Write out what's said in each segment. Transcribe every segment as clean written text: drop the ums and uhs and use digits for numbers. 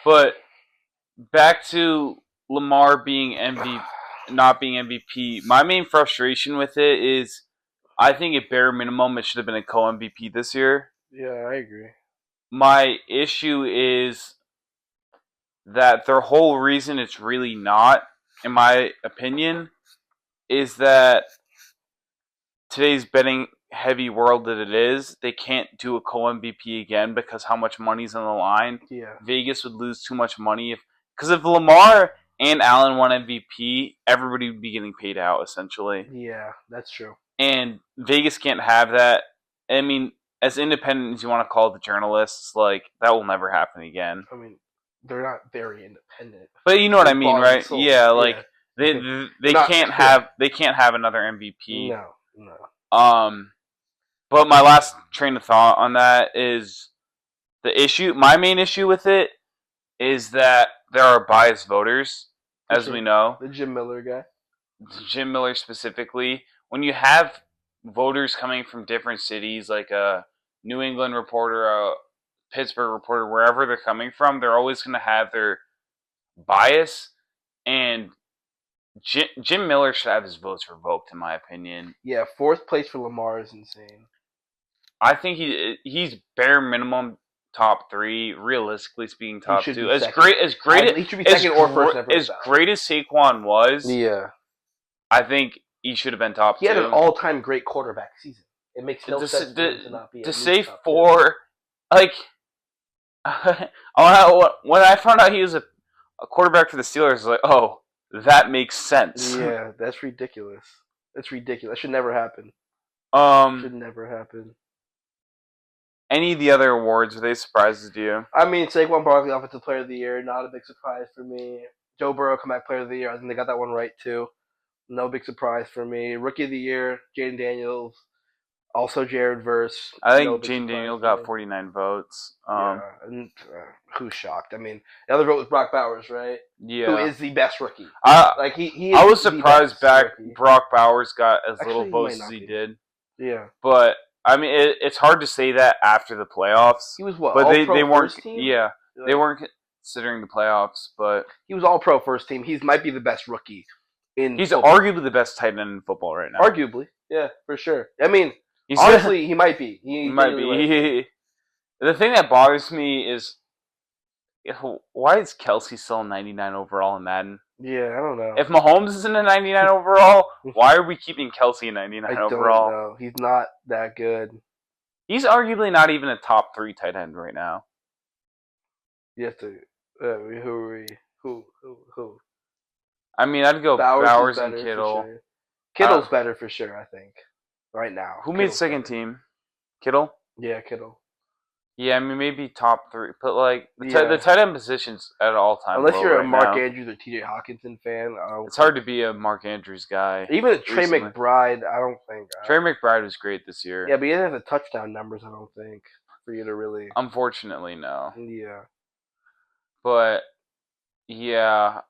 But back to Lamar being MVP, not being MVP. My main frustration with it is, I think at bare minimum it should have been a co-MVP this year. Yeah, I agree. My issue is that their whole reason it's really not, in my opinion, is that today's betting heavy world that it is, they can't do a co-MVP again because how much money's on the line. Yeah. Vegas would lose too much money because if Lamar and Allen won MVP, everybody would be getting paid out essentially. Yeah, that's true. And Vegas can't have that. I mean, as independent as you want to call the journalists, like that will never happen again. I mean, they're not very independent. But you know what I mean, right? Yeah, like they can't have another MVP. No. But my last train of thought on that is the issue. My main issue with it is that there are biased voters, as we know. The Jim Miller guy. Jim Miller specifically. When you have voters coming from different cities, like a New England reporter, a Pittsburgh reporter, wherever they're coming from, they're always going to have their bias. And Jim Miller should have his votes revoked, in my opinion. Yeah, 4th place for Lamar is insane. I think he's bare minimum top 3, realistically speaking, top 2. As great as Saquon was, yeah, I think he should have been top 2. He had an all-time great quarterback season. It makes no sense to not be. To say 4, like when I found out he was a quarterback for the Steelers, I was like, oh, that makes sense. Yeah, that's ridiculous. That's ridiculous. That should never happen. Should never happen. Any of the other awards, were they surprises to you? I mean, Saquon Barkley, Offensive Player of the Year, not a big surprise for me. Joe Burrow, Comeback Player of the Year, I think they got that one right too. No big surprise for me. Rookie of the Year, Jaden Daniels, also Jared Verse. I think Jaden Daniels got 49 votes. Who's shocked? I mean, the other vote was Brock Bowers, right? Yeah. Who is the best rookie? He I was surprised Brock Bowers got as little votes as he did. Yeah. But I mean, it's hard to say that after the playoffs. He was what? But they weren't. First team? Yeah, they weren't considering the playoffs. But he was all pro first team. He might be the best rookie in. He's arguably the best tight end in football right now. Arguably, yeah, for sure. I mean, honestly, he might be. He might be. The thing that bothers me is, why is Kelce still 99 overall in Madden? Yeah, I don't know. If Mahomes isn't a 99 overall, why are we keeping Kelce a 99 overall? I don't know. He's not that good. He's arguably not even a top 3 tight end right now. You have to. Who? I mean, I'd go Bowers and Kittle. Sure. Kittle's better for sure, I think. Right now. Who made second team? Kittle? Yeah, Kittle. Yeah, I mean, maybe top 3. But, like, the tight end position's at an all-time Unless you're a Mark now. Andrews or TJ Hawkinson fan. It's hard to be a Mark Andrews guy. Even Trey McBride, I don't think. Trey McBride was great this year. Yeah, but he didn't have the touchdown numbers, I don't think, for you to really... Unfortunately, no. Yeah. But, yeah.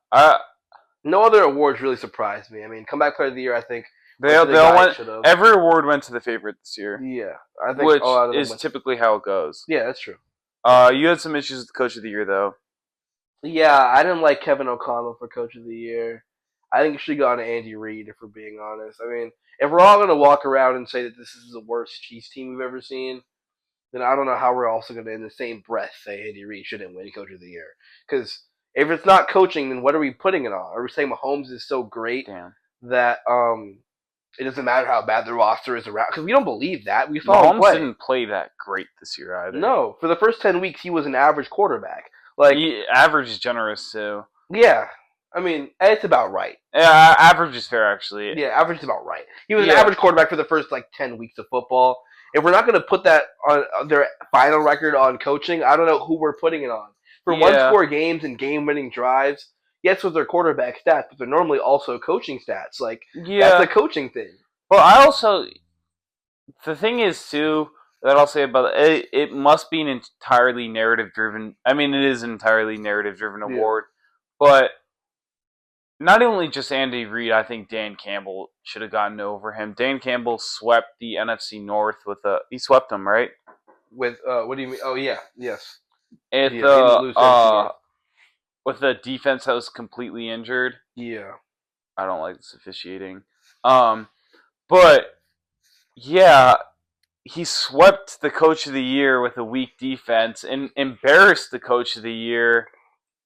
No other awards really surprised me. I mean, Comeback Player of the Year, I think... Every award went to the favorite this year. Yeah. I think which is typically how it goes. Yeah, that's true. You had some issues with Coach of the Year, though. Yeah, I didn't like Kevin O'Connell for Coach of the Year. I think it should go on to Andy Reid, if we're being honest. I mean, if we're all going to walk around and say that this is the worst Chiefs team we've ever seen, then I don't know how we're also going to, in the same breath, say Andy Reid shouldn't win Coach of the Year. Because if it's not coaching, then what are we putting it on? Are we saying Mahomes is so great that it doesn't matter how bad the roster is around? Because we don't believe that. We saw Mahomes didn't play that great this year either. No, for the first 10 weeks, he was an average quarterback. Average is generous too. Yeah, I mean, it's about right. Yeah, average is fair actually. Yeah, average is about right. He was an average quarterback for the first 10 weeks of football. If we're not going to put that on their final record on coaching, I don't know who we're putting it on. For one-score games and game-winning drives, yes, with their quarterback stats, but they're normally also coaching stats. That's a coaching thing. Well, the thing is too that I'll say about it, it must be an entirely narrative-driven. I mean, it is an entirely narrative-driven award, but not only just Andy Reid. I think Dan Campbell should have gotten over him. Dan Campbell swept the NFC North he swept them, right? With what do you mean? Oh yeah, yes. with a defense that was completely injured. Yeah. I don't like this officiating. But yeah, he swept the coach of the year with a weak defense and embarrassed the coach of the year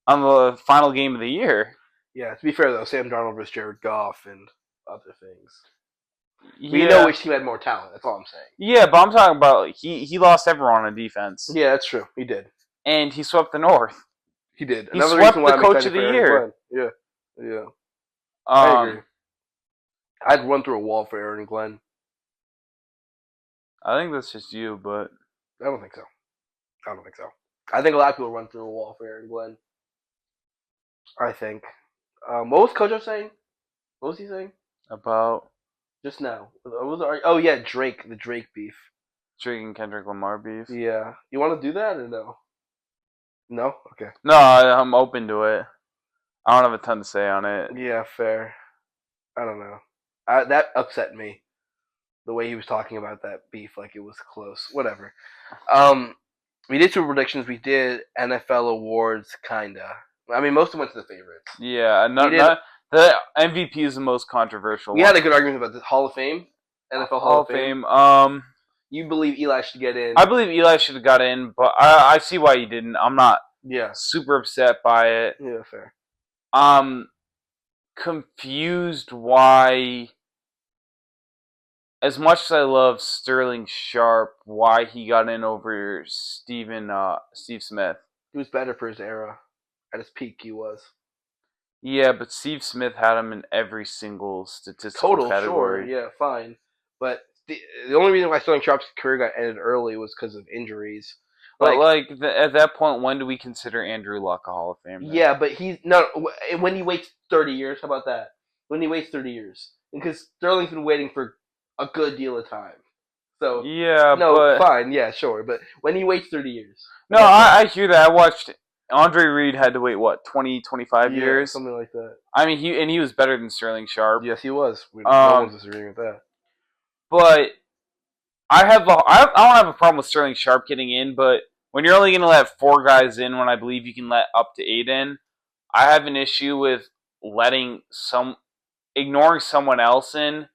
on the final game of the year. Yeah, to be fair though, Sam Darnold versus Jared Goff and other things. Yeah. We know which team had more talent. That's all I'm saying. Yeah, but I'm talking about he lost everyone on defense. Yeah, that's true. He did. And he swept the North. He did. He swept the coach of the year. Yeah. I agree. I'd run through a wall for Aaron Glenn. I think that's just you, but I don't think so. I think a lot of people run through a wall for Aaron Glenn. I think. What was Kojo saying? What was he saying? About just now. Oh yeah, Drake. The Drake beef. Drake and Kendrick Lamar beef. Yeah. You want to do that or no? No? Okay. No, I'm open to it. I don't have a ton to say on it. Yeah, fair. I don't know. That upset me. The way he was talking about that beef, like it was close. Whatever. We did two predictions. We did NFL awards, kinda. I mean, most of them went to the favorites. Yeah, the MVP is the most controversial. We had a good argument about the Hall of Fame, NFL Hall of Fame. You believe Eli should get in? I believe Eli should have got in, but I see why he didn't. I'm not super upset by it. Yeah, fair. I'm confused why, as much as I love Sterling Sharp, why he got in over Steve Smith. He was better for his era. At his peak, he was. Yeah, but Steve Smith had him in every single statistical category. Sure, yeah, fine. But the only reason why Sterling Sharp's career got ended early was because of injuries. But at that point, when do we consider Andrew Luck a Hall of Fame? Then? Yeah, but he's no. When he waits 30 years, how about that? When he waits 30 years, because Sterling's been waiting for a good deal of time. So yeah, fine, yeah, sure. But when he waits 30 years, no, I hear that. I watched. Andre Reed had to wait, 20, 25 years? Something like that. I mean, he was better than Sterling Sharp. Yes, he was. No one's disagreeing with that. But I don't have a problem with Sterling Sharp getting in, but when you're only going to let 4 guys in when I believe you can let up to 8 in, I have an issue with ignoring someone else in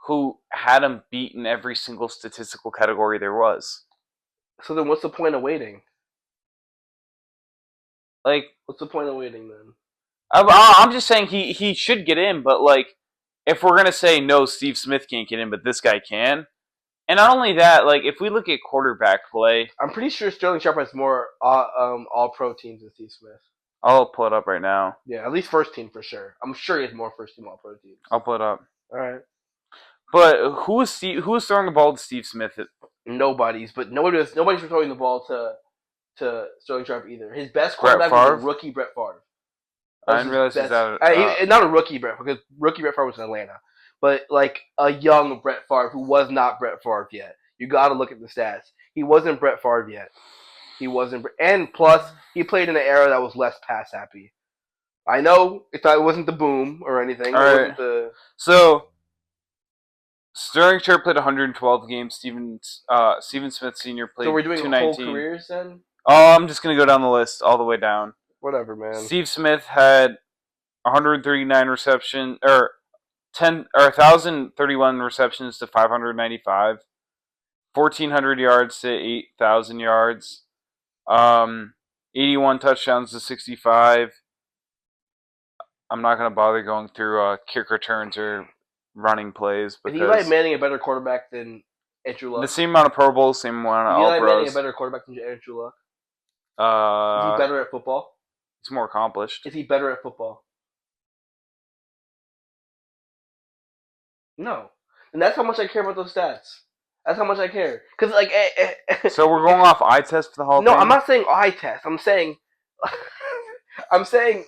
who had him beat in every single statistical category there was. So then what's the point of waiting? Like, what's the point of waiting then? I'm just saying he should get in, but if we're gonna say no, Steve Smith can't get in, but this guy can, and not only that, if we look at quarterback play, I'm pretty sure Sterling Sharp has more All-Pro teams than Steve Smith. I'll pull it up right now. Yeah, at least first team for sure. I'm sure he has more first team All-Pro teams. I'll pull it up. All right. But who was throwing the ball to Steve Smith? Nobody's throwing the ball to Sterling Sharp either. His best quarterback was a rookie Brett Favre. I didn't realize he's out. Not a rookie Brett, because rookie Brett Favre was in Atlanta, but a young Brett Favre who was not Brett Favre yet. You got to look at the stats. He wasn't Brett Favre yet. He wasn't, and plus he played in an era that was less pass happy. I know it wasn't the boom or anything. All right. So Sterling Sharp played 112 games. Steven Smith Sr. played 219. So we're doing whole careers then? Oh, I'm just going to go down the list all the way down. Whatever, man. Steve Smith had 139 receptions, or 1,031 receptions to 595, 1,400 yards to 8,000 yards, 81 touchdowns to 65. I'm not going to bother going through kick returns or running plays. Is Eli Manning a better quarterback than Andrew Luck? The same amount of Pro Bowls, same amount of All-Pros. Is Eli Manning a better quarterback than Andrew Luck? Is he better at football? He's more accomplished. Is he better at football? No. And that's how much I care about those stats. That's how much I care. Because, so we're going off eye test for the Hall of Fame? No, I'm not saying eye test. I'm saying...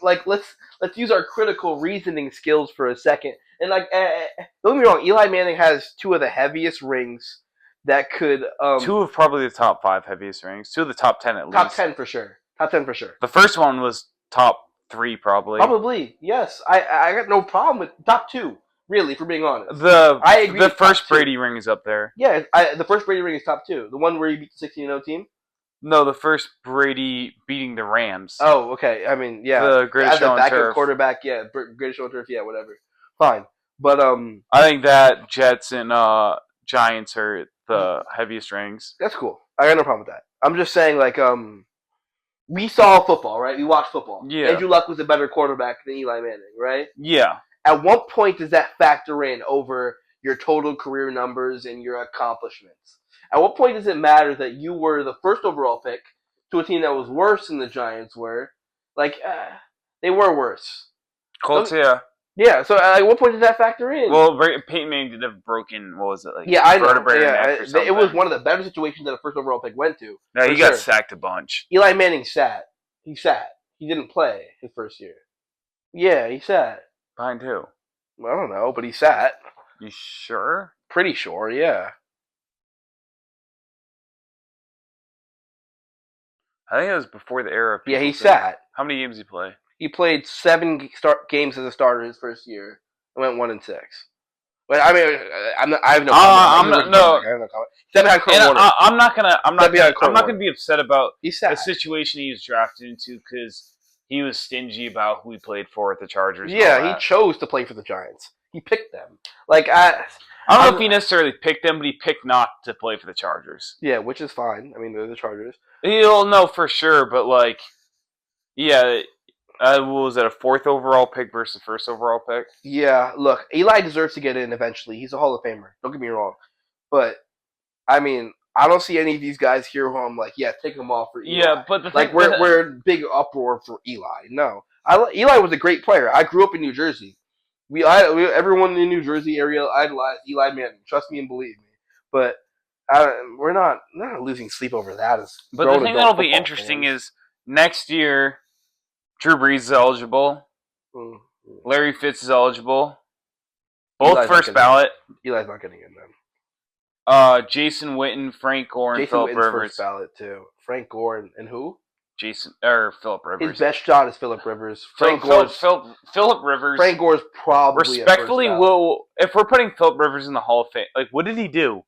let's use our critical reasoning skills for a second. And, don't get me wrong, Eli Manning has 2 of the heaviest rings that could... 2 of probably the top 5 heaviest rings. 2 of the top 10 at least. Top 10 for sure. The first one was top 3 probably. Probably, yes. I got no problem with top 2, really, for being honest. I agree. The first Brady ring is up there. Yeah, the first Brady ring is top 2. The one where he beat the 16-0 team. No, the first Brady beating the Rams. Oh, okay. I mean, yeah, The greatest as show a on backup turf. quarterback, yeah, greatest show on turf, yeah, whatever, fine. But I think that Jets and Giants are the heaviest rings. that's cool. I got no problem with that. I'm just saying, like, we saw football, right? We watched football. Yeah. Andrew Luck was a better quarterback than Eli Manning, right? Yeah. At what point does that factor in over your total career numbers and your accomplishments? At what point does it matter that you were the first overall pick to a team that was worse than the Giants were? Like, they were worse. Colts, yeah. Yeah, so at what point did that factor in? Well, Peyton Manning did have broken, what was it, like, yeah, I know. vertebrae Yeah, neck or something. it was one of the better situations that a first overall pick went to. No, he got sacked a bunch. Eli Manning sat. He sat. He didn't play his first year. Yeah, he sat. Behind who? I don't know, but he sat. You sure? Pretty sure, yeah. I think it was before the era of Yeah, he sat. How many games did he play? He played 7 games as a starter his first year. And went 1-6. But I mean, I have no comment. I have no comment. I'm not gonna be upset about the situation he was drafted into because he was stingy about who he played for at the Chargers. Yeah, he chose to play for the Giants. He picked them. Like I don't know if he necessarily picked them, but he picked not to play for the Chargers. Yeah, which is fine. I mean, they're the Chargers. He'll know for sure, but like, yeah. What was that, a 4th overall pick versus a 1st overall pick? Yeah, look, Eli deserves to get in eventually. He's a Hall of Famer. Don't get me wrong. But, I mean, I don't see any of these guys here who I'm like, yeah, take him off for Eli. Yeah, but the thing, we're in big uproar for Eli. No. Eli was a great player. I grew up in New Jersey. Everyone in the New Jersey area idolized Eli Manning. Trust me and believe me. But we're not losing sleep over that. But the thing that'll be interesting is next year, Drew Brees is eligible. Larry Fitz is eligible. Both Eli's first ballot. Eli's not getting in then. Jason Witten, Frank Gore, and Philip Rivers. First ballot too. Frank Gore and who? Philip Rivers. His best shot is Philip Rivers. Philip Rivers. Frank Gore's probably respectfully will. If we're putting Philip Rivers in the Hall of Fame, like what did he do?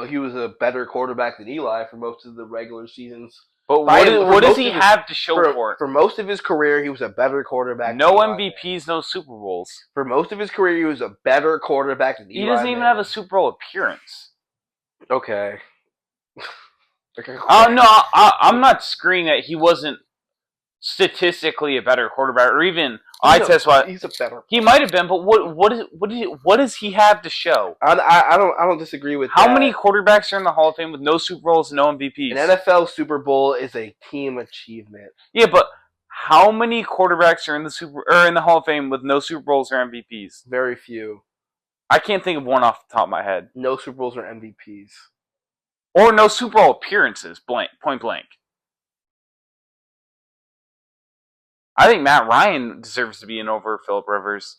He was a better quarterback than Eli for most of the regular seasons. But what does he have to show for it? For most of his career, he was a better quarterback. No MVPs, no Super Bowls. For most of his career, he was a better quarterback than Eli. He doesn't even have a Super Bowl appearance. Okay. No, I'm not screaming that he wasn't statistically a better quarterback, or even he's a better. He might have been, but what does he have to show? I don't disagree with. How many quarterbacks are in the Hall of Fame with no Super Bowls, no MVPs? An NFL Super Bowl is a team achievement. Yeah, but how many quarterbacks are in the Hall of Fame with no Super Bowls or MVPs? Very few. I can't think of one off the top of my head. No Super Bowls or MVPs, or no Super Bowl appearances. Point blank. I think Matt Ryan deserves to be in over Philip Rivers.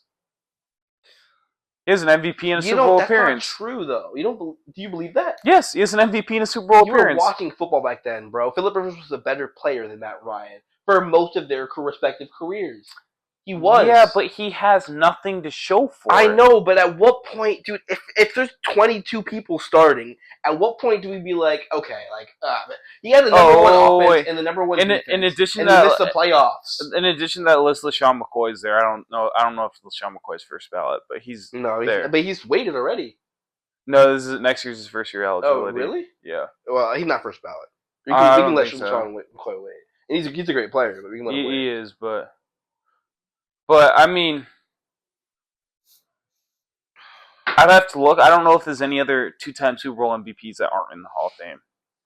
He has an MVP and a Super Bowl appearance. That's not true, though. Do you believe that? Yes, he has an MVP and a Super Bowl appearance. You were watching football back then, bro. Philip Rivers was a better player than Matt Ryan for most of their respective careers. He was. Yeah, but he has nothing to show for it. I know, but at what point, dude, if there's 22 people starting, at what point do we be like, okay, like, he had the number one offense and the number one defense, in addition and he missed the playoffs. In addition to that list, LaShawn McCoy's there. I don't know if LaShawn McCoy's first ballot, but he's there. But he's waited already. No, this is next year's his first year eligibility. Oh, really? Yeah. Well, he's not first ballot. We can let LaShawn McCoy wait. And he's a great player, but we can let him wait. He is, But, I mean, I'd have to look. I don't know if there's any other 2-time Super Bowl MVPs that aren't in the Hall of Fame.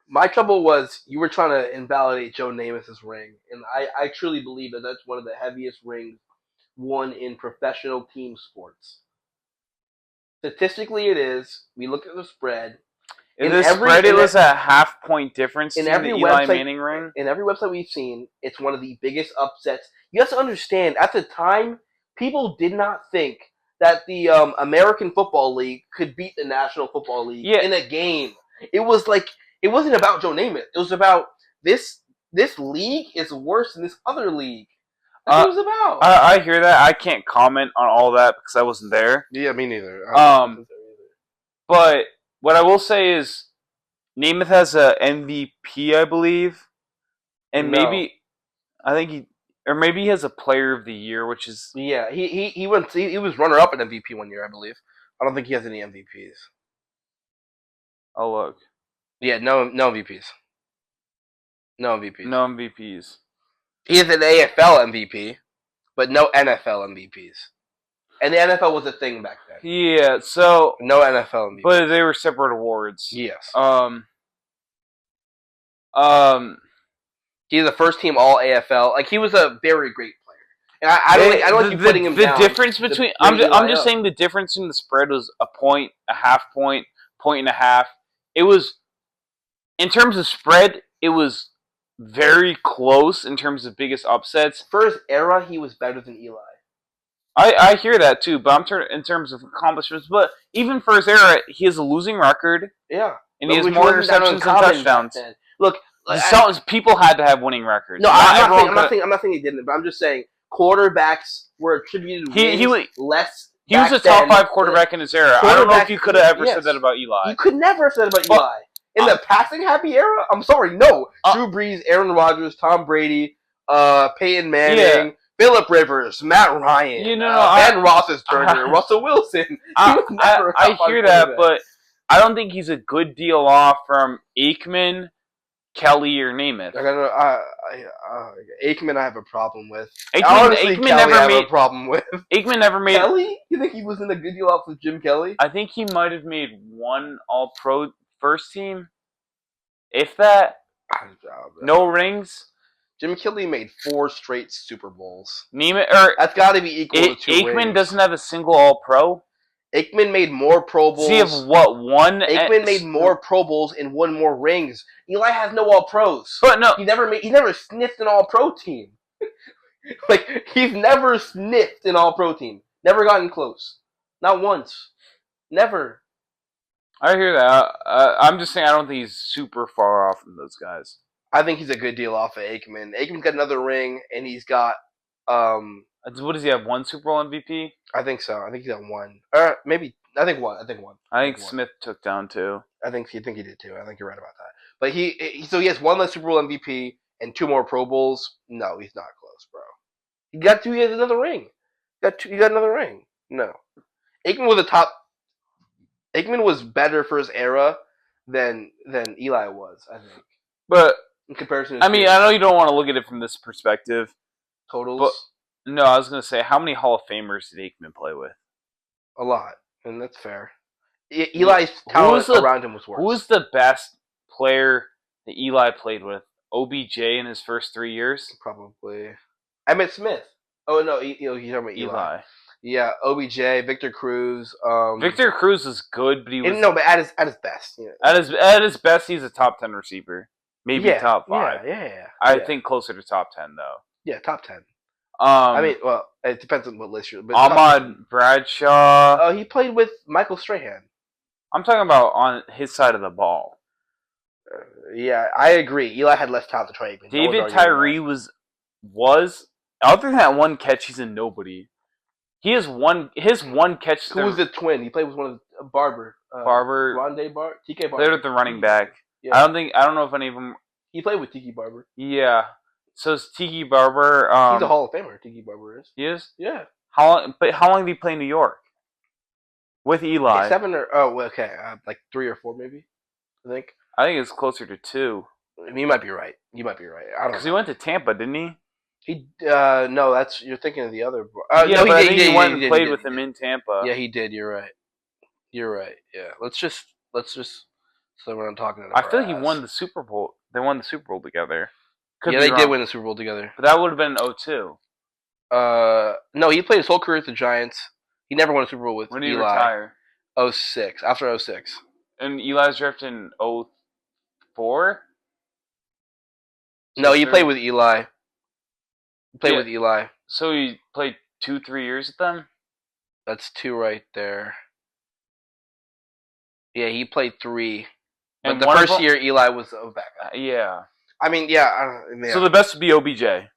My trouble was you were trying to invalidate Joe Namath's ring, and I truly believe that that's one of the heaviest rings won in professional team sports. Statistically, it is. We look at the spread. It was a half-point difference in the Eli Manning ring. In every website we've seen, it's one of the biggest upsets. You have to understand, at the time, people did not think that the American Football League could beat the National Football League in a game. It was like, it wasn't about Joe Namath. It was about this league is worse than this other league. That's what it was about. I hear that. I can't comment on all that because I wasn't there. Yeah, me neither. But what I will say is, Namath has a MVP, I believe, and No. maybe he has a Player of the Year, which is Yeah, he went. He was runner up in MVP one year, I believe. I don't think he has any MVPs. oh look, Yeah, no MVPs. No MVPs. no MVPs. He has an AFL MVP, but no NFL MVPs. And the NFL was a thing back then. Yeah, so No NFL MVPs. but they were separate awards. Yes. Um, He's a first team All AFL. Like he was a very great player. And I don't like you putting him down. The difference between I'm just saying the difference in the spread was a point, a half point, point and a half. It was in terms of spread, it was very close in terms of biggest upsets. For his era, he was better than Eli. I hear that too, but I'm in terms of accomplishments. But even for his era, he has a losing record. Yeah, and he has more interceptions than touchdowns. Look, people had to have winning records. No, I'm not saying he didn't, but I'm just saying quarterbacks were attributed less. He was a top 5 quarterback in his era. I don't know if you could have ever said that about Eli. You could never have said that about Eli. In the passing happy era, I'm sorry, no. Drew Brees, Aaron Rodgers, Tom Brady, Peyton Manning, Phillip Rivers, Matt Ryan, Ben Roethlisberger, Russell Wilson. I hear that, but I don't think he's a good deal off from Aikman, Kelly, or Namath. Aikman, I have a problem with. Aikman never made a problem with. Aikman never made Kelly. You think he was in a good deal off with Jim Kelly? I think he might have made one All-Pro first team, if that. No rings. Jim Kelly made 4 straight Super Bowls. That's got to be equal to 2 Aikman rings. doesn't have a single All-Pro. Aikman made more Pro Bowls. Does he have one? Aikman made more Pro Bowls and won more rings. Eli has no All-Pros. But no, he never sniffed an All-Pro team. Like he's never sniffed an All-Pro team. Never gotten close. Not once. Never. I hear that. I'm just saying I don't think he's super far off from those guys. I think he's a good deal off of Aikman. Aikman's got another ring, and he's got what does he have? 1 Super Bowl MVP? I think so. I think he's got 1. Maybe I think 1. I think Smith took down 2. I think he did too. I think you're right about that. But he has 1 less Super Bowl MVP and 2 more Pro Bowls. No, he's not close, bro. He got 2. He has another ring. He got another ring. No, Aikman was better for his era than Eli was. I think. But in comparison, I know you don't want to look at it from this perspective. Totals. But no, I was going to say, how many Hall of Famers did Aikman play with? A lot, and that's fair. Eli's talent around him was worse. Who was the best player that Eli played with? OBJ in his first 3 years? Probably. Emmitt Smith. Oh, no, he's talking about Eli. Yeah, OBJ, Victor Cruz. Victor Cruz was good, but he was... No, but at his best. Yeah. At his best, he's a top 10 receiver. Maybe top 5. Yeah. I think closer to top 10, though. Yeah, top 10. It depends on what list you're. But Ahmad Bradshaw. Oh, he played with Michael Strahan. I'm talking about on his side of the ball. Yeah, I agree. Eli had less talent to try. David Tyree was other than that one catch, he's a nobody. His one catch. Who was the twin? He played with one of the Barber. Rondé Barber. TK Barber. They're with the running back. Yeah. I don't know if any of them. He played with Tiki Barber. Yeah. So is Tiki Barber? He's a Hall of Famer. Tiki Barber is. He is. Yeah. How long did he play in New York? With Eli. Yeah, 7 or okay, like 3 or 4 maybe. I think it's closer to 2. You might be right. I don't know. Because he went to Tampa, didn't he? He no, you're thinking of the other. Yeah, but I think he went and played with him in Tampa. Yeah, he did. You're right. Yeah. Let's just so we're not talking. I feel like he won the Super Bowl. They won the Super Bowl together. They did win the Super Bowl together. But that would have been 2002. No, he played his whole career with the Giants. He never won a Super Bowl with Eli. When did he retire? 2006. After 2006. And Eli's drafted in 2004? No, he played with Eli. With Eli. So he played 2-3 years with them? That's 2 right there. Yeah, he played 3. But And the first year, Eli was a backup. Yeah. So the best would be OBJ.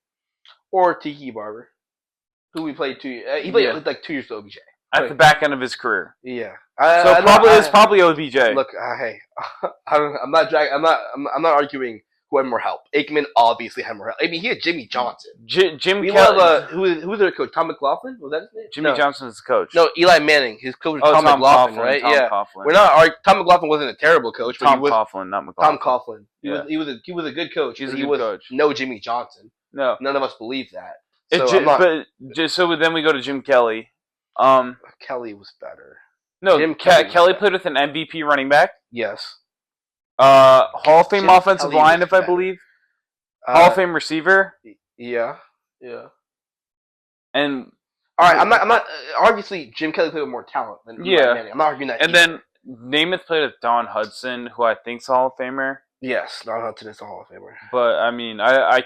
Or Tiki Barber, who we played 2 years. He played like 2 years to OBJ. at the back end of his career. Yeah. It's probably OBJ. Look, hey, I'm not arguing who had more help. Aikman obviously had more help. I mean, he had Jimmy Johnson. Jim Kelly. Who's their coach? Tom McLaughlin? Was that his name? Jimmy Johnson is the coach. No, Eli Manning. His coach was Tom McLaughlin, right? Coughlin. We're not. Tom McLaughlin wasn't a terrible coach. Tom Coughlin, not McLaughlin. Tom Coughlin. He was a good coach. He was a good coach. No Jimmy Johnson. No, none of us believe that. So then we go to Jim Kelly. Kelly was better. No, Kelly played with an MVP running back. Yes. Hall of Fame offensive line, if I believe. Hall of Fame receiver. Yeah. And all right, I'm not. Obviously, Jim Kelly played with more talent than Eli Manning. I'm not arguing that. And then Namath played with Don Hudson, who I think's a Hall of Famer. Yes, Don Hudson is a Hall of Famer. But I mean, I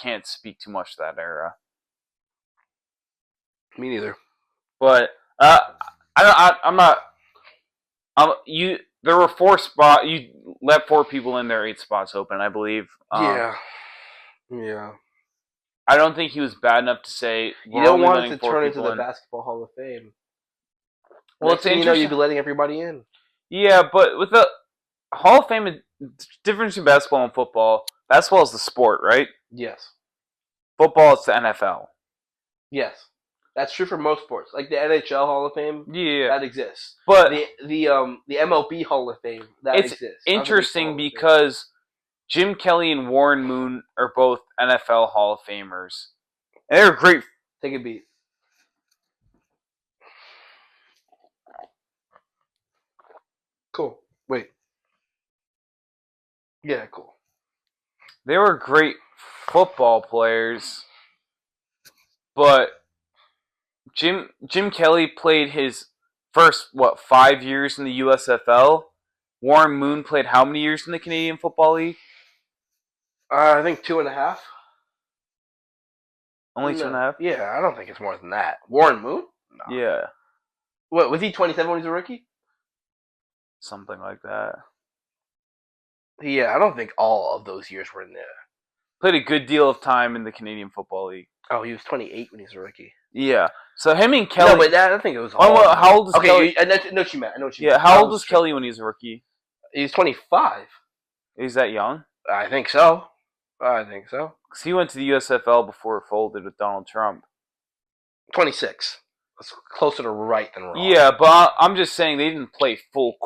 can't speak too much to that era. Me neither. But I'm not. There were 4 spots. You let 4 people in there, 8 spots open, I believe. Yeah. I don't think he was bad enough to say you don't want it to turn into the Basketball Hall of Fame. Well, it's interesting. You'd be letting everybody in. Yeah, but with the Hall of Fame, the difference between basketball and football. Basketball is the sport, right? Yes. Football is the NFL. Yes. That's true for most sports. Like the NHL Hall of Fame, that exists. But the MLB Hall of Fame, that exists. It's interesting because Jim Kelly and Warren Moon are both NFL Hall of Famers. And they're great. Take a beat. Cool. Wait. Yeah, cool. They were great football players, but Jim Kelly played his first 5 years in the USFL. Warren Moon played how many years in the Canadian Football League? I think 2.5. Only 2.5? Yeah, I don't think it's more than that. Warren Moon? No. Yeah. What, was he 27 when he was a rookie? Something like that. Yeah, I don't think all of those years were in there. Played a good deal of time in the Canadian Football League. Oh, he was 28 when he was a rookie. Yeah. So him and Kelly... No, but I think it was... how old is Kelly? Okay, I know what you meant. How old was Kelly when he was a rookie? He was 25. Is that young? I think so. Because he went to the USFL before it folded with Donald Trump. 26. That's closer to right than wrong. Yeah, but I'm just saying they didn't play full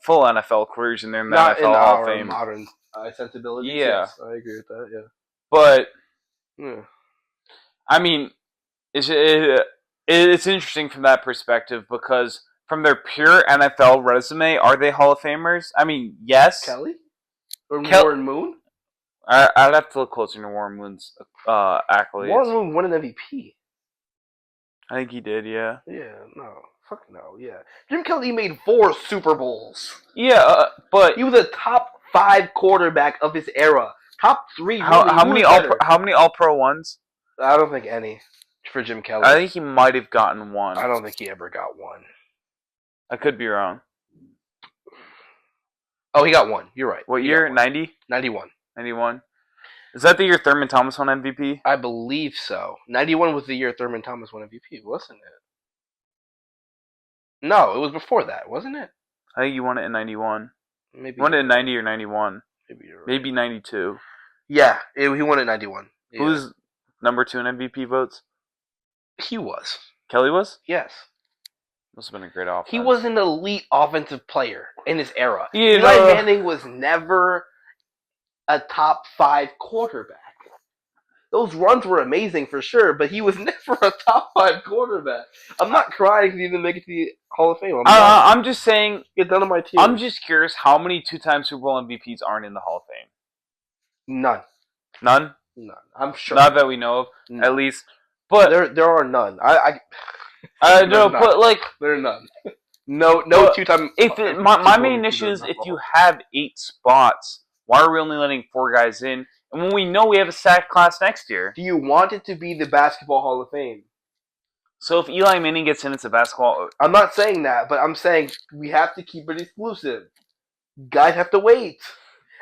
NFL careers in their Not NFL Hall of Fame. Modern sensibilities. Yeah. Yes, I agree with that, yeah. But, yeah. I mean, it's interesting from that perspective because from their pure NFL resume, are they Hall of Famers? I mean, yes. Kelly? Or Warren Moon? I'd have to look closer to Warren Moon's accolades. Warren Moon won an MVP. I think he did, yeah. Yeah, no. Fuck no, yeah. Jim Kelly made 4 Super Bowls. Yeah, but... He was a top 5 quarterback of his era. Top 3. How many All-Pro ones? I don't think any for Jim Kelly. I think he might have gotten one. I don't think he ever got one. I could be wrong. Oh, he got one. You're right. What year? 90? 91. 91. Is that the year Thurman Thomas won MVP? I believe so. 91 was the year Thurman Thomas won MVP, wasn't it? No, it was before that, wasn't it? I think you won it in 91. Maybe. You won it in 90 or 91. Maybe you're right. Maybe 92. Yeah, he won it in 91. Yeah. Who's number 2 in MVP votes? He was. Kelly was? Yes. Must have been a great offense. He was an elite offensive player in his era. Yeah, Eli Manning was never a top 5 quarterback. Those runs were amazing for sure, but he was never a top 5 quarterback. I'm not crying he didn't make it to the Hall of Fame. I'm just saying. Get done on my team. I'm just curious how many 2-time Super Bowl MVPs aren't in the Hall of Fame? None. None? None. I'm sure. Not that we know of, none. at least. But there are none. No, but like there are none. No 2-time. My main issue is if you have 8 spots, why are we only letting 4 guys in? And when we know we have a sack class next year. Do you want it to be the Basketball Hall of Fame? So if Eli Manning gets in, it's a basketball. I'm not saying that, but I'm saying we have to keep it exclusive. Guys have to wait.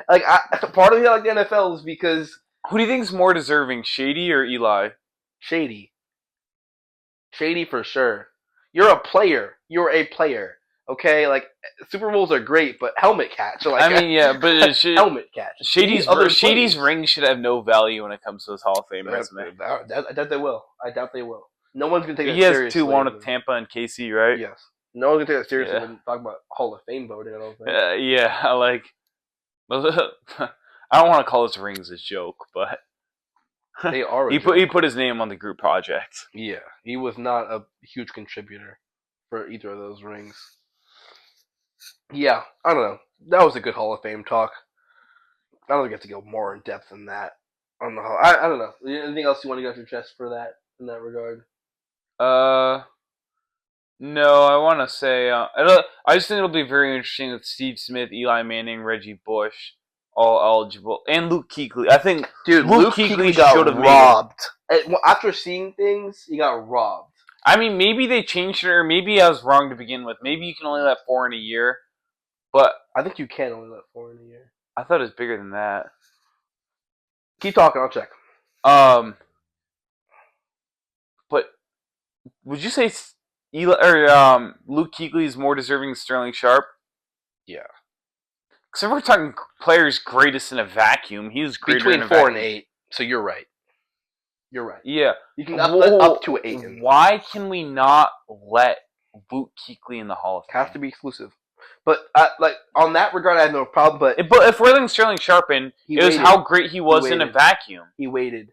Like part of me I like the NFL is because who do you think is more deserving, Shady or Eli? Shady for sure. You're a player. You're a player. Okay, like Super Bowls are great, but helmet catch. Like, I mean, yeah, but helmet catch. Shady's ring should have no value when it comes to his Hall of Fame resume. I doubt they will. I doubt they will. No one's gonna take that He has seriously. 2-1 with Tampa and KC, right? Yes. No one's gonna take that seriously Yeah. when talking about Hall of Fame voting. I don't think. Yeah, like, I don't want to call his rings a joke, but They are. he put his name on the group project. Yeah, he was not a huge contributor for either of those rings. Yeah, I don't know. That was a good Hall of Fame talk. I don't get to go more in depth than that on the Hall. I don't know. Anything else you want to get off your chest for that in that regard? No, I want to say, I just think it'll be very interesting with Steve Smith, Eli Manning, Reggie Bush, all eligible, and Luke Kuechly. I think, dude, Luke Kuechly should have robbed. After seeing things, he got robbed. I mean, maybe they changed it, or maybe I was wrong to begin with. Maybe you can only let 4 in a year, but I think you can only let 4 in a year. I thought it was bigger than that. Keep talking, I'll check. But would you say Luke Kuechly is more deserving than Sterling Sharp? Yeah. Because if we're talking players greatest in a vacuum, he was greater between in a 4 vacuum. and 8. So you're right. You're right. Yeah. You can up to 8. Why can we not let Luke Kuechly in the Hall of Fame? Has to be exclusive. But like on that regard, I have no problem. But if we're letting Sterling Sharp in, it was how great he was in a vacuum. He waited.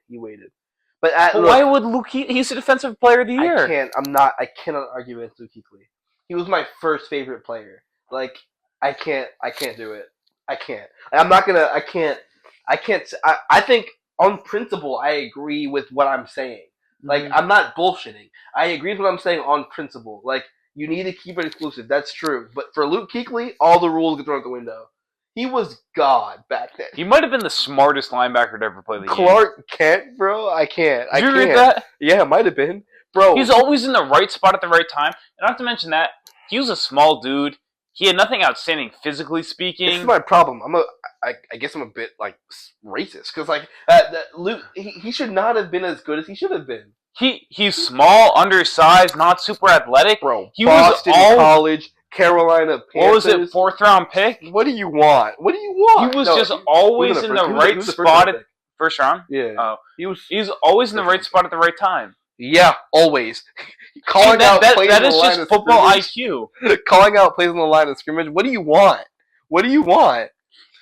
But why would Luke Kuechly? He's a defensive player of the year. I cannot argue against Luke Kuechly. He was my first favorite player. Like I can't do it. I can't. I'm not gonna. I can't. I think on principle, I agree with what I'm saying. Like I'm not bullshitting. I agree with what I'm saying on principle. Like you need to keep it exclusive. That's true. But for Luke Kuechly, all the rules get thrown out the window. He was God back then. He might have been the smartest linebacker to ever play the game. Clark Kent, bro. I can't. Did you read that? Yeah, it might have been, bro. He's always in the right spot at the right time. And not to mention that he was a small dude. He had nothing outstanding physically speaking. This is my problem. I guess I'm a bit like racist because like Luke, he should not have been as good as he should have been. He's small, undersized, not super athletic, bro. He Boston College, Carolina Panthers. What was it? 4th round pick. What do you want? He was always in the right spot at first round. Yeah. He was always in the right spot at the right time. Yeah, always. Calling out plays that is just football IQ. Calling out plays on the line of scrimmage. What do you want?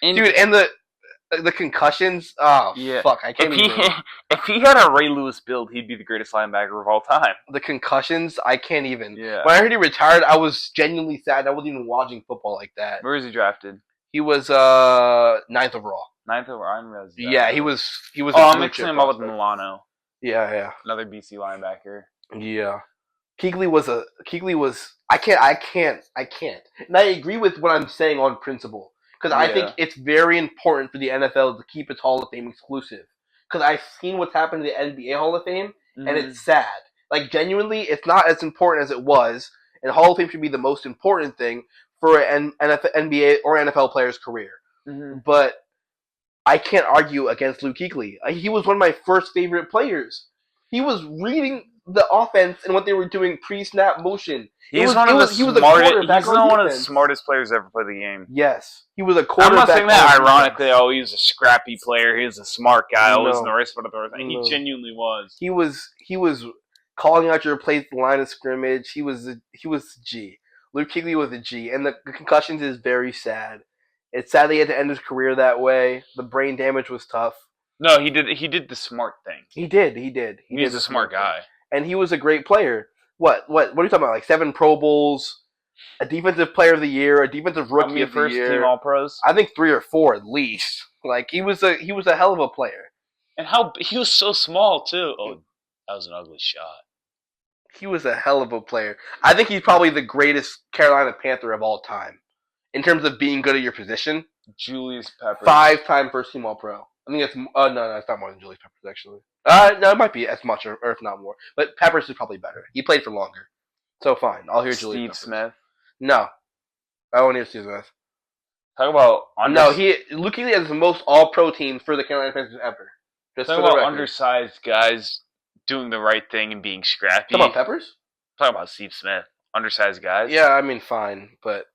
Dude, and the concussions. Oh, yeah. Fuck! I can't even. If he had a Ray Lewis build, he'd be the greatest linebacker of all time. The concussions, I can't even. Yeah. When I heard he retired, I was genuinely sad. I wasn't even watching football like that. Where was he drafted? He was 9th overall. 9th overall. I didn't realize that. Yeah, he was. Oh, I'm mixing him up with Milano. Yeah. Another BC linebacker. Yeah. Kuechly was. I can't. And I agree with what I'm saying on principle. Because I think it's very important for the NFL to keep its Hall of Fame exclusive. Because I've seen what's happened to the NBA Hall of Fame, and it's sad. Like, genuinely, it's not as important as it was, and Hall of Fame should be the most important thing for an NBA or NFL player's career. Mm-hmm. But I can't argue against Luke Kuechly. He was one of my first favorite players. He was reading the offense and what they were doing pre-snap motion. He was one of the smartest players ever played the game. Yes. He was a quarterback. I'm not saying that ironically, he was a scrappy player. He was a smart guy. Always in the right spot at the right time. He genuinely was. He was calling out your plays at the line of scrimmage. He was a G. Luke Kuechly was a G. And the concussions is very sad. It's sad he had to end his career that way. The brain damage was tough. No, he did the smart thing. He did. He's a smart guy. And he was a great player. What are you talking about? Like 7 Pro Bowls, a defensive player of the year, a defensive rookie of the first year. Team All Pros? I think 3 or 4 at least. Like he was a hell of a player. And he was so small too. Oh, that was an ugly shot. He was a hell of a player. I think he's probably the greatest Carolina Panther of all time. In terms of being good at your position. Julius Peppers. 5-time first team All Pro. I think it's no, it's not more than Julius Peppers actually. No, it might be as much or if not more. But Peppers is probably better. He played for longer, so fine. I'll hear Julius Peppers. Smith. No, I won't hear Steve Smith. Talk about Luke Kuechly has the most All Pro teams for the Carolina Panthers ever. Talk about undersized guys doing the right thing and being scrappy. Talk about Peppers. talking about Steve Smith, undersized guys. Yeah, I mean, fine, but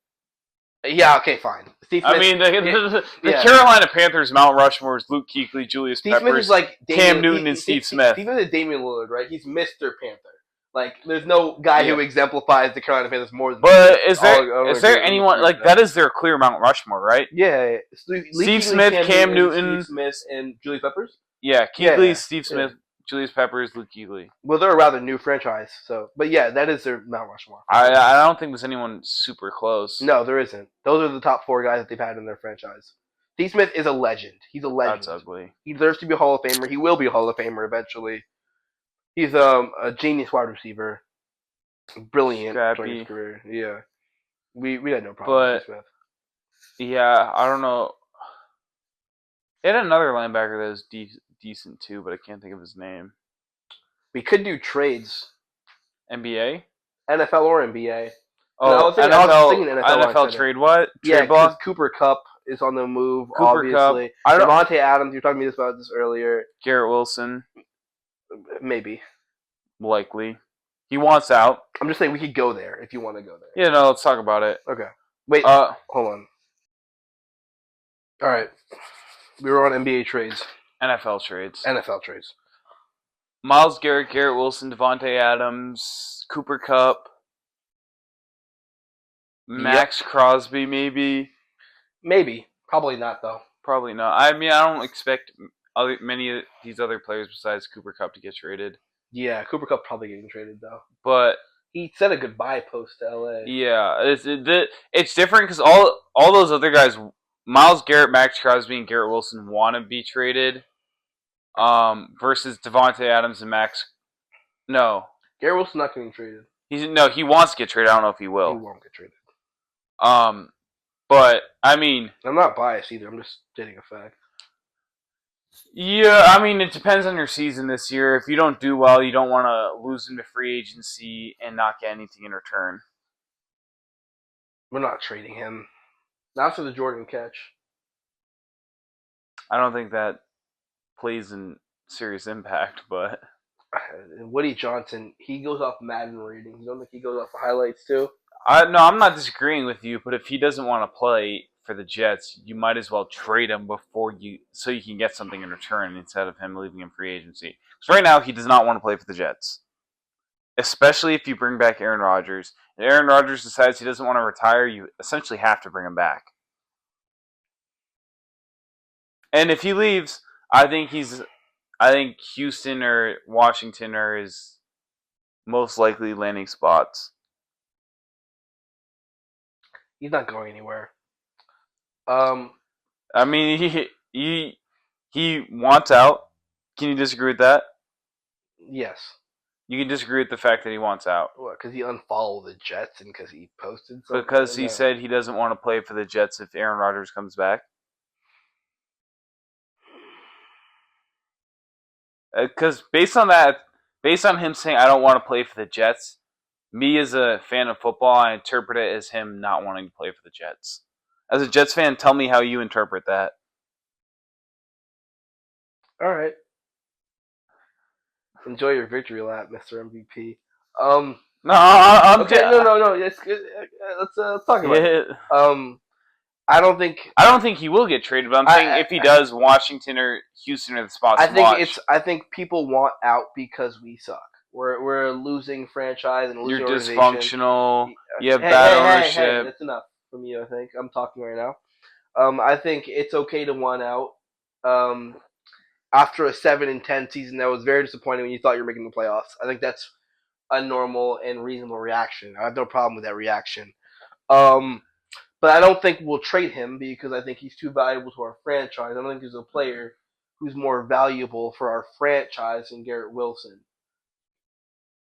yeah, okay, fine. Steve Smith. I mean, the Carolina Panthers Mount Rushmore is Luke Kuechly, Julius Steve Peppers, Smith is like Cam Newton, and Steve Smith. Steve Smith is Damian Lillard, right? He's Mr. Panther. Like, there's no guy who exemplifies the Carolina Panthers more than. But is there anyone like that? Is their clear Mount Rushmore, right? Yeah, Steve Smith, Cam Newton, Steve Smith, and Julius Peppers. Yeah, Kuechly, Steve Smith, Julius Peppers, Luke Kuechly. Well, they're a rather new franchise, but yeah, that is their Mount Rushmore. I don't think there's anyone super close. No, there isn't. Those are the top 4 guys that they've had in their franchise. Steve Smith is a legend. He's a legend. That's ugly. He deserves to be a Hall of Famer. He will be a Hall of Famer eventually. He's a genius wide receiver. Brilliant during his career. Yeah. We had no problem with Smith. Yeah, I don't know. They had another linebacker that was decent too, but I can't think of his name. We could do trades. NBA? NFL or NBA. Oh, no, I was thinking NFL trade what? Trade because Cooper Kupp is on the move, obviously. Devontae Adams, you were talking to me about this earlier. Garrett Wilson. Maybe. Likely. He wants out. I'm just saying we could go there if you want to go there. Yeah, no, let's talk about it. Okay. Wait, hold on. All right. We were on NBA trades. NFL trades. Myles Garrett, Garrett Wilson, Devontae Adams, Cooper Kupp, Max Crosby, maybe. Maybe. Probably not, though. Probably not. I mean, I don't expect many of these other players besides Cooper Kupp to get traded. Yeah, Cooper Kupp probably getting traded, though. But he said a goodbye post to LA. Yeah, it's different because all those other guys, Myles Garrett, Max Crosby, and Garrett Wilson want to be traded. Versus Devontae Adams and Max. No, Garrett Wilson not getting traded. He wants to get traded. I don't know if he will. He won't get traded. But I mean, I'm not biased either. I'm just stating a fact. Yeah, I mean, it depends on your season this year. If you don't do well, you don't want to lose him to free agency and not get anything in return. We're not trading him. Not for the Jordan catch. I don't think that plays in serious impact, but Woody Johnson, he goes off Madden ratings. You don't think he goes off highlights too? No, I'm not disagreeing with you, but if he doesn't want to play for the Jets, you might as well trade him so you can get something in return instead of him leaving in free agency. Because right now he does not want to play for the Jets, especially if you bring back Aaron Rodgers. If Aaron Rodgers decides he doesn't want to retire, you essentially have to bring him back. And if he leaves, I think Houston or Washington are his most likely landing spots. He's not going anywhere. I mean, he wants out. Can you disagree with that? Yes. You can disagree with the fact that he wants out. What? Because he unfollowed the Jets and because he posted something? Because he said he doesn't want to play for the Jets if Aaron Rodgers comes back. Because based on him saying I don't want to play for the Jets, me as a fan of football, I interpret it as him not wanting to play for the Jets. As a Jets fan, tell me how you interpret that. All right. Enjoy your victory lap, Mr. MVP. No. It's good. Let's talk about it. I don't think he will get traded, but I'm saying if he does, Washington or Houston are the spots to watch. I think people want out because we suck. We're a losing franchise and a losing organization. You're dysfunctional. You have bad ownership. Hey, that's enough from you, I think. I'm talking right now. I think it's okay to want out. After a 7-10 season that was very disappointing when you thought you were making the playoffs. I think that's a normal and reasonable reaction. I have no problem with that reaction. But I don't think we'll trade him because I think he's too valuable to our franchise. I don't think there's a player who's more valuable for our franchise than Garrett Wilson.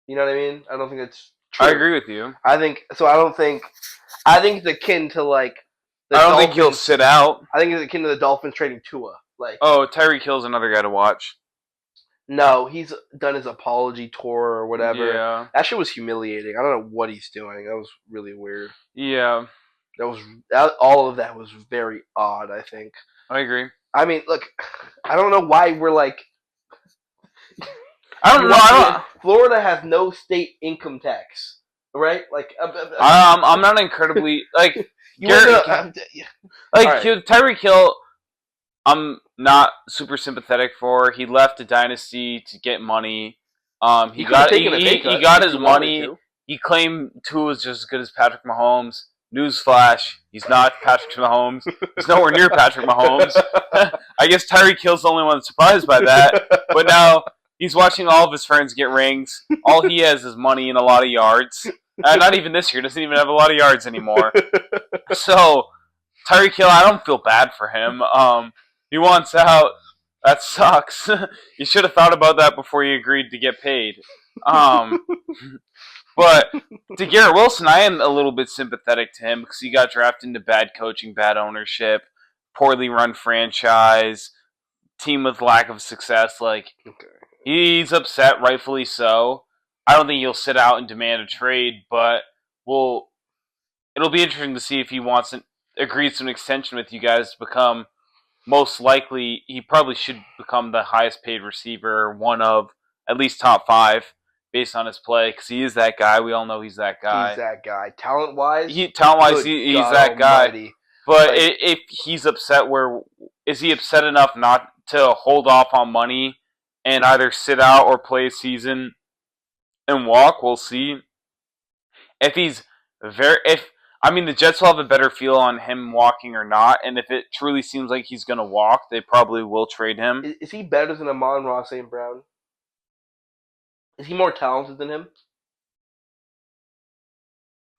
You know what I mean? I don't think that's true. I agree with you. I think it's akin to like the Dolphins. Think he'll sit out. I think it's akin to the Dolphins trading Tua. Tyreek Hill's another guy to watch. No, he's done his apology tour or whatever. Yeah. That shit was humiliating. I don't know what he's doing. That was really weird. Yeah. All of that was very odd, I think. I agree. I mean, look, I don't know why we're like... I don't know. Florida has no state income tax, right? Like, I'm not incredibly like Tyreek Hill. I'm not super sympathetic for. He left the dynasty to get money. He got his money. He claimed Tua was just as good as Patrick Mahomes. Newsflash: he's not Patrick Mahomes. He's nowhere near Patrick Mahomes. I guess Tyreek Hill's the only one surprised by that. But now he's watching all of his friends get rings. All he has is money and a lot of yards. Not even this year. Doesn't even have a lot of yards anymore. So Tyreek Hill, I don't feel bad for him. He wants out. That sucks. You should have thought about that before you agreed to get paid. But to Garrett Wilson, I am a little bit sympathetic to him because he got drafted into bad coaching, bad ownership, poorly run franchise, team with lack of success. Like, he's upset, rightfully so. I don't think he'll sit out and demand a trade, but it'll be interesting to see if he agrees to an extension with you guys to become. Most likely, he probably should become the highest paid receiver, one of at least top 5, based on his play, because he is that guy. We all know he's that guy. He's that guy. Talent-wise, he's that guy. But if he's upset, is he upset enough not to hold off on money and either sit out or play a season and walk? We'll see. The Jets will have a better feel on him walking or not, and if it truly seems like he's going to walk, they probably will trade him. Is he better than Amon-Ra St. Brown? Is he more talented than him?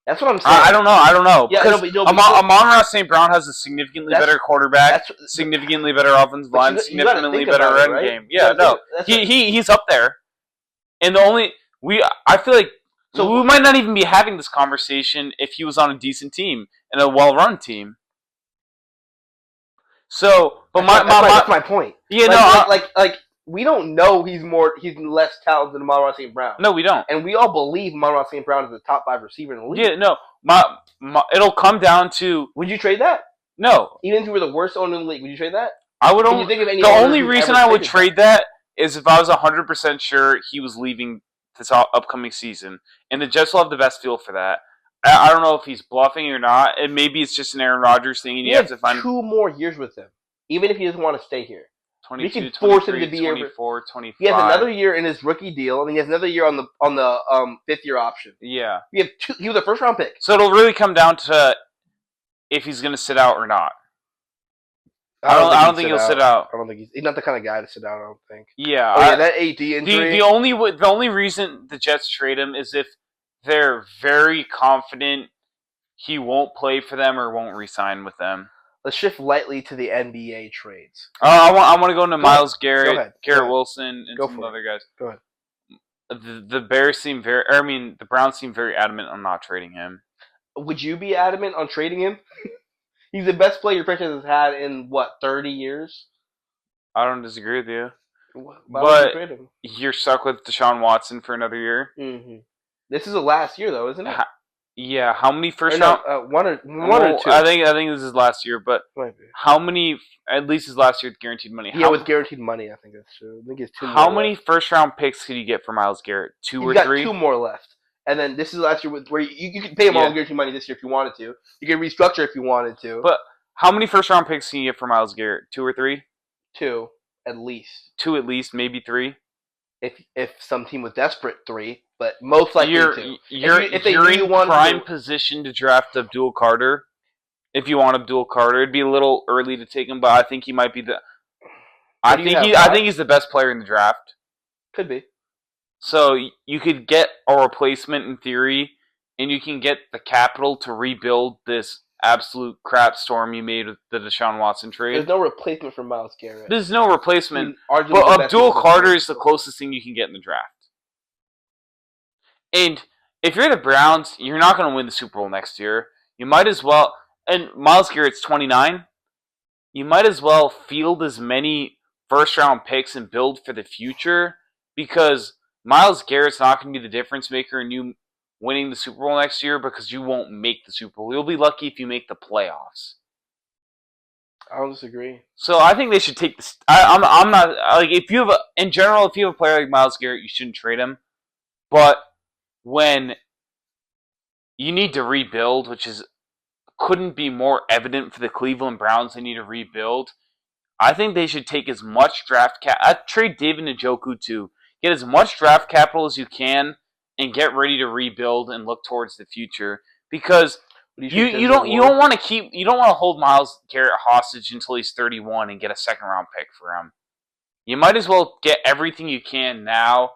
That's what I'm saying. I don't know. Yeah, Amon-Ra St. Brown has a significantly better quarterback, significantly better offensive line, significantly better run game. Yeah, he's up there. And I feel like we might not even be having this conversation if he was on a decent team and a well-run team. So, but that's my point. Yeah, we don't know he's less talented than Amon-Ra St. Brown. No, we don't. And we all believe Amon-Ra St. Brown is the top 5 receiver in the league. Yeah, no. It'll come down to. Would you trade that? No. Even if you were the worst owner in the league, would you trade that? I would only. The only reason I would trade that is if I was 100% sure he was leaving this upcoming season, and the Jets will have the best feel for that. I don't know if he's bluffing or not, and maybe it's just an Aaron Rodgers thing, and you have to find 2 more years with him, even if he doesn't want to stay here. 22, we can force him to be 24, 25. He has another year in his rookie deal, and he has another year on the 5th-year option. Yeah, he was a first-round pick. So it'll really come down to if he's going to sit out or not. I don't think he'll sit out. I don't think he's not the kind of guy to sit out. I don't think. Yeah. That AD injury. The only reason the Jets trade him is if they're very confident he won't play for them or won't re-sign with them. Let's shift lightly to the NBA trades. I want to go into Myles Garrett, Garrett Wilson, and some other guys. Go ahead. The Bears seem the Browns seem very adamant on not trading him. Would you be adamant on trading him? He's the best player your franchise has had in 30 years? I don't disagree with you. But you're stuck with Deshaun Watson for another year. Mm-hmm. This is the last year, though, isn't it? Yeah. How many first round? One or two. I think this is last year, but how many? At least his last year with guaranteed money. With guaranteed money, I think that's true. I think it's 2 more. How many first round picks could you get for Myles Garrett? 2 or 3? 2 more left. And then this is last year where you can pay him all guaranteed money this year if you wanted to. You can restructure if you wanted to. But how many first round picks can you get for Myles Garrett? 2 or 3? 2, at least. 2 at least, maybe 3. If some team was desperate, 3, but most likely 2. You're in prime position to draft Abdul Carter. If you want Abdul Carter, it'd be a little early to take him, but I think he might be the. I think he's the best player in the draft. Could be. So you could get a replacement in theory, and you can get the capital to rebuild this absolute crap storm you made with the Deshaun Watson trade. There's no replacement for Myles Garrett. There's no replacement, but Abdul Carter is the closest thing you can get in the draft. And if you're the Browns, you're not going to win the Super Bowl next year. You might as well, and Myles Garrett's 29, you might as well field as many first-round picks and build for the future, because Myles Garrett's not going to be the difference maker in you winning the Super Bowl next year, because you won't make the Super Bowl. You'll be lucky if you make the playoffs. I don't disagree. So I think they should take this. I'm not like if you have a player like Myles Garrett, you shouldn't trade him. But when you need to rebuild, couldn't be more evident for the Cleveland Browns, they need to rebuild. I think they should take as much draft cap. I'd trade David Njoku to get as much draft capital as you can and get ready to rebuild and look towards the future. Because you don't want to hold Myles Garrett hostage until he's 31 and get a second round pick for him. You might as well get everything you can now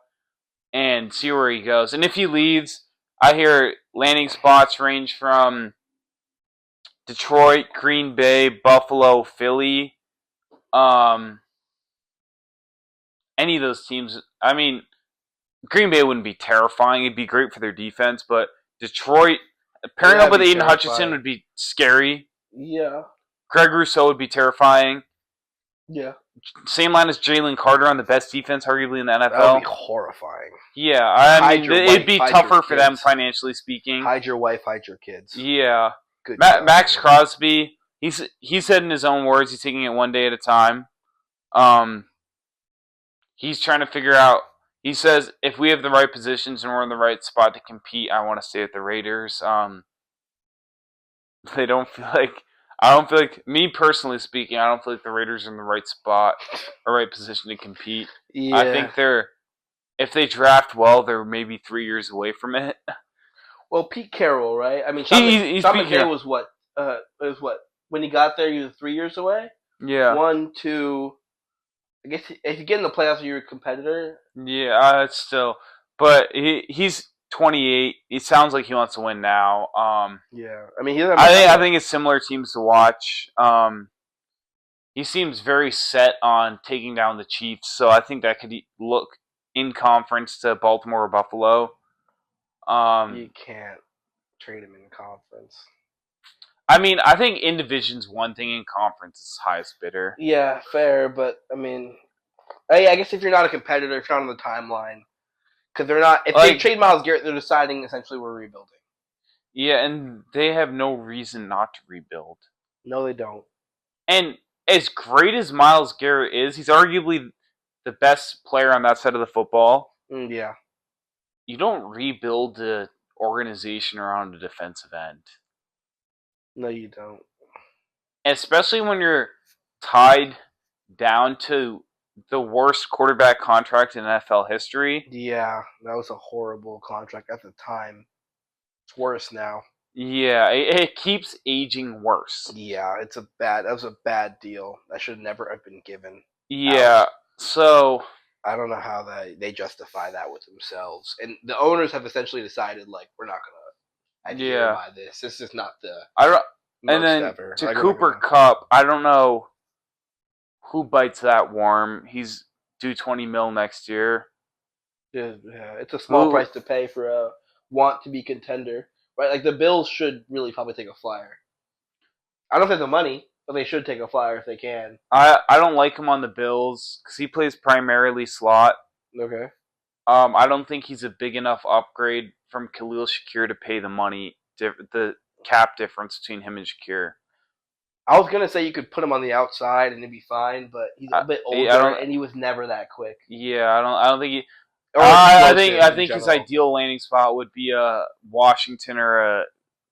and see where he goes. And if he leaves, I hear landing spots range from Detroit, Green Bay, Buffalo, Philly. Any of those teams. I mean, Green Bay wouldn't be terrifying. It'd be great for their defense, but Detroit pairing up with Aiden Hutchinson would be scary. Yeah. Greg Rousseau would be terrifying. Yeah. Same line as Jalen Carter on the best defense, arguably in the NFL. That would be horrifying. Yeah, I mean, it'd be tougher for them financially speaking. Hide your wife, hide your kids. Yeah. Good. Max Crosby, he said in his own words, he's taking it one day at a time. He's trying to figure out. He says, if we have the right positions and we're in the right spot to compete, I want to stay with the Raiders. They don't feel like. I don't feel like, me personally speaking, I don't feel like the Raiders are in the right spot or right position to compete. Yeah. I think if they draft well, they're maybe 3 years away from it. Well, Pete Carroll, right? I mean, Sean McVay was what? When he got there, he was 3 years away? Yeah. 1, 2. I guess if you get in the playoffs, you're a competitor. Yeah, it's still. But he's 28. It sounds like he wants to win now. Yeah, I mean, I think it's similar teams to watch. He seems very set on taking down the Chiefs, so I think that could look in conference to Baltimore or Buffalo. You can't trade him in conference. I mean, I think in division's one thing, in conference is highest bidder. Yeah, fair, but I mean, I guess if you're not a competitor, if you're not on the timeline. Because they're not. If they trade Myles Garrett, they're deciding essentially we're rebuilding. Yeah, and they have no reason not to rebuild. No, they don't. And as great as Myles Garrett is, he's arguably the best player on that side of the football. Yeah. You don't rebuild the organization around a defensive end. No, you don't. Especially when you're tied down to the worst quarterback contract in NFL history. Yeah, that was a horrible contract at the time. It's worse now. Yeah, it keeps aging worse. Yeah, that was a bad deal. That should never have been given. Yeah, so I don't know how they justify that with themselves. And the owners have essentially decided, like, we're not gonna adhere by this. This is not the and then ever. To Cooper Kupp, I don't know who bites that worm. He's due $20 million next year. Yeah, it's a small price to pay for a want-to-be contender. Right? Like, the Bills should really probably take a flyer. I don't have the money, but they should take a flyer if they can. I don't like him on the Bills because he plays primarily slot. Okay. I don't think he's a big enough upgrade from Khalil Shakir to pay the money, the cap difference between him and Shakir. I was gonna say you could put him on the outside and it'd be fine, but he's a bit older and he was never that quick. Yeah, I don't think he. I think his ideal landing spot would be a Washington or a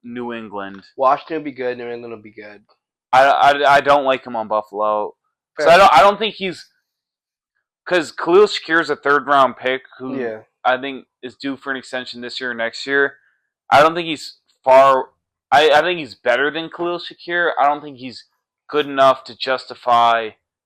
New England. Washington would be good. New England would be good. I don't like him on Buffalo. So I don't think he's, because Khalil Shakir is a 3rd round pick who I think is due for an extension this year or next year. I don't think he's far. I think he's better than Khalil Shakir. I don't think he's good enough to justify